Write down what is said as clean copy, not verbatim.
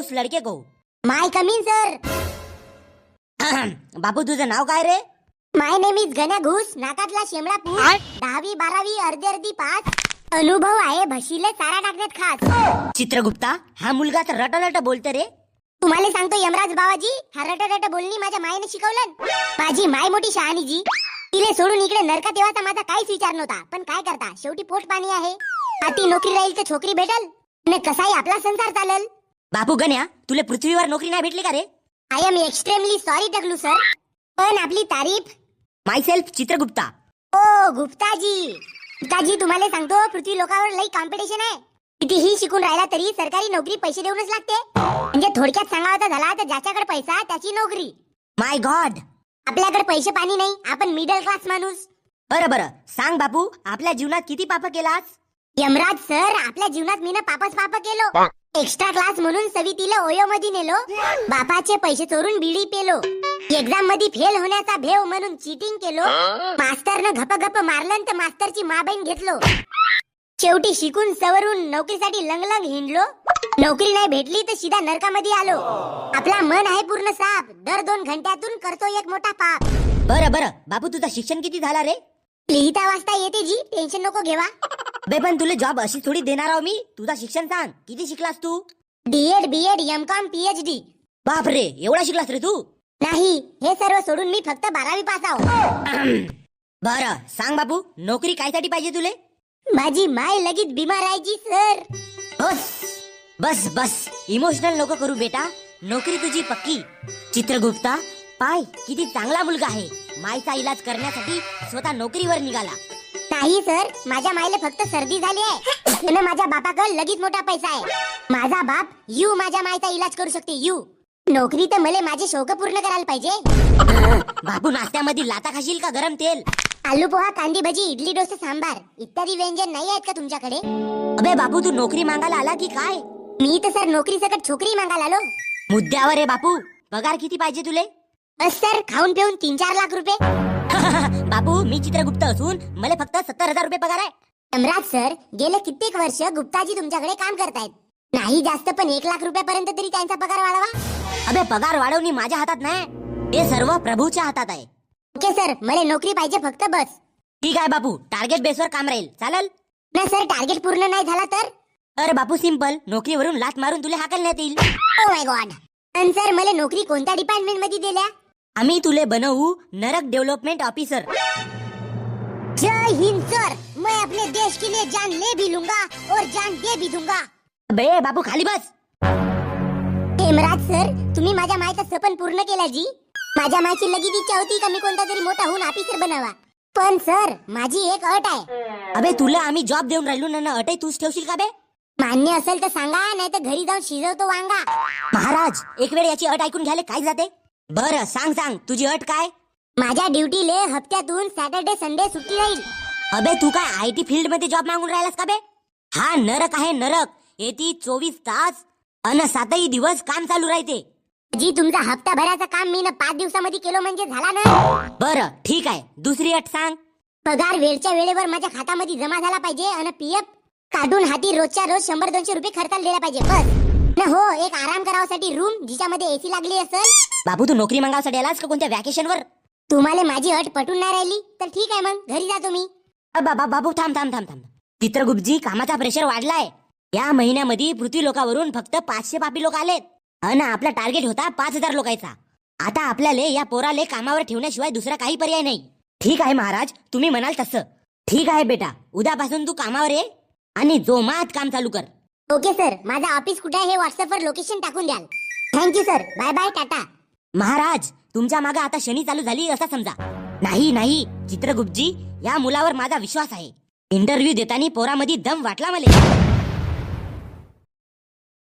उस लड़के को। माय coming sir. बापू तुझं नाव काय रे? माय नेम इज गण्या घुस. नाकातला शेमडा पूस. 10वी 12वी अर्धी पास. अनुभव आहे म्हशीले चारा टाकण्यात खास. चित्रगुप्ता, हा मुलगा तर रटरट बोलते रे. तुम्हाला सांगतो यमराज बाबाजी, हा रटरट बोलणी माझ्या मायने शिकवलं. माझी माय मोठी शहाणी जी. तिले सोडून इकडे नरकात येवाचा माझा काहीच विचार नव्हता. पण काय करता, शेवटी पोट पाणी आहे. हाती नोकरी राहील तर छोकरी भेटल आणि कसाही आपला संसार चालल. बापू गण्या, तुले पृथ्वीवर नोकरी नाही भेटली का रे? आय एम एक्स्ट्रीमली सॉरी टकलू सर. पण आपली तारीफ. माय सेल्फ चित्रगुप्ता. ओ गुप्ताजी. गुप्ताजी तुम्हाला सांगतो, पृथ्वी लोकांवर लई कॉम्पिटिशन आहे. कितीही शिकून राहिला तरी सरकारी नोकरी पैसे देऊनच लागते. म्हणजे थोडक्यात सांगायचं झाला तर ज्याच्याकडे पैसा त्याची नोकरी. माय गॉड. आपल्याकडे पैसे पाणी नाही, आपण मिडल क्लास माणूस. बरं सांग बापू, आपल्या जीवनात किती पाप केलास? यमराज सर, आपल्या जीवनात मीनं पाप केलो. एक्स्ट्रा क्लास म्हणून सवितीला ओयो मध्ये नेलो. बापाचे पैसे चोरून बिडी पेलो. एक्झाम मध्ये फेल होण्याचा भेव म्हणून चीटिंग केलो. मास्तरनं गप मारलं तर मास्तरची माबहीण घेतलो. शेवटी शिकून सवरून नोकरीसाठी लंगलंग हिंडलो. नोकरी नाही भेटली तर सीधा नरकामध्ये आलो. आपला मन आहे पूर्ण साफ. दर 2 घंट्यातून करतो एक मोठा पाप. बरं बापू, तुझं शिक्षण किती झाला रे? लिहिता वाचता येते जी, टेन्शन नको घेवा. बे पण तुला जॉब अशी थोडी देणार आहो मी. तुझा शिक्षण सांग, किती शिकलास तू? DEd BEd MCom PhD. बाप रे, एवढा शिकलास रे तू? नाही, हे सर्व सोडून मी फक्त 12वी पास आहो. बरं सांग बापू, नोकरी कायसाठी पाहिजे तुले? माझी माय लगीत बिमार आहे जी सर. बस इमोशनल नको करू बेटा. नोकरी तुझी पक्की. चित्रगुप्ता, पाय किती चांगला मुलगा आहे. मायचा इलाज करण्यासाठी स्वतः नोकरीवर निघाला. नाही सर, माझ्या मायला फक्त सर्दी झाली आहे. पण माझ्या बापाकडे लगीच मोठा पैसा आहे. माझा बाप यू माझ्या मायचा इलाज करू शकते. यू नोकरी तर मला माझे शौक पूर्ण करायला पाहिजे. बापू, नाश्त्यामध्ये लाता खाशील का गरम तेल? आलू पोहा, कांदी भजी, इडली डोसा, सांबार इत्यादी व्यंजन नाही आहेत का तुमच्याकडे? अबे बापू, तू नोकरी मागायला आला की काय? मी तर सर नोकरी सकट छोकरी मागायला आलो. मुद्द्यावर आहे बापू. पगार किती पाहिजे तुले? बस सर, खाऊन पिऊन 3-4 लाख रुपये. बापू, मी चित्रगुप्त असून मला फक्त 70,000 रुपये पगार आहे. यमराज सर, गेले कित्येक वर्ष गुप्ताजी तुमच्याकडे काम करतायत. नाही जास्त पण 1 लाख रुपयापर्यंत तरी त्यांचा पगार वाढवा. अबे पगार वाढवणी माझ्या हातात नाही, हे सर्व प्रभूच्या हातात आहे. ओके सर, मला नोकरी पाहिजे फक्त बस. ठीक आहे बापू, टार्गेट बेसवर काम राहील, चालेल ना सर? टार्गेट पूर्ण नाही झाला तर? अरे बापू, सिंपल, नोकरीवरून लात मारून तुला हाकलण्यात येईल. Oh my God. आणि सर, मला नोकरी कोणत्या डिपार्टमेंट मध्ये दिल्या? आम्ही तुले बनवू नरक डेव्हलपमेंट ऑफिसर. जय हिंद सर. मैं अपने देश के लिए जान ले भी लूंगा और जान दे भी दूंगा. बे बापू, खाली बस. हेमराज सर, तुम्ही माझ्या मायचं स्वप्न पूर्ण केलं जी. माझ्या मायची लगीच इच्छा होती का मी कोणता तरी मोठा होऊन ऑफिसर बनावा. पण सर, माझी एक अट आहे. अबे तुला आम्ही जॉब देऊन राहिलो ना, अटही तूच ठेवशील का बे? मान्य असेल तर सांगा, नाही तर घरी जाऊन शिजवतो वांगा. महाराज, एक वेळ याची अट ऐकून घ्यायला काय जाते? बरं सांग तुझी अट काय? माझ्या ड्युटीले हप्त्यातून सॅटर्डे संडे सुट्टी राहील. अबे तू काय IT फील्ड मध्ये जॉब मागून राहिलास का बे? हा नरक आहे नरक. येती 24 तास अन 7ही दिवस काम चालू राहते. जी तुमचा हप्ता भरायचं काम मी 5 दिवसामध्ये केलो म्हणजे झाला ना. बरं ठीक आहे, दुसरी अट सांग. पगार वेळच्या वेळेवर माझ्या खात्यामध्ये जमा झाला पाहिजे आणि PF काढून हाती रोजच्या रोज 100-200 रुपये खर्चाला दिला पाहिजे बस. न हो, एक आराम करावासाठी रूम जिच्यामध्ये AC लागली असेल. बाबू, तू नोकरी मागावसाठी आलास का कोणत्या वॅकेशनवर? तुम्हाला माझी अट पटून नाही राहिली तर ठीक आहे, मग घरी जातो मी. बाबू थांब. चित्रगुप्तजी, कामाचा प्रेशर वाढलाय. या महिन्यामध्ये पृथ्वी लोकावरून फक्त 500 पापी लोक आलेत आणि आपला टार्गेट होता 5,000 लोकांचा. आता आपल्याला या पोराले कामावर ठेवण्याशिवाय दुसरा काही पर्याय नाही. ठीक आहे महाराज, तुम्ही म्हणाल तसं. ठीक आहे बेटा, उद्यापासून तू कामावर ये आणि जोमात काम चालू कर. ओके सर, माझा ऑफिस कुठे आहे हे व्हॉट्सअपवर लोकेशन टाकून द्याल. Thank you sir, bye bye, tata. महाराज, तुमच्या मागे आता शनी चालू झाली असं समजा. नाही चित्रगुप्तजी, या मुलावर माझा विश्वास आहे. इंटरव्ह्यू देताना पोरामध्ये दम वाटला मला.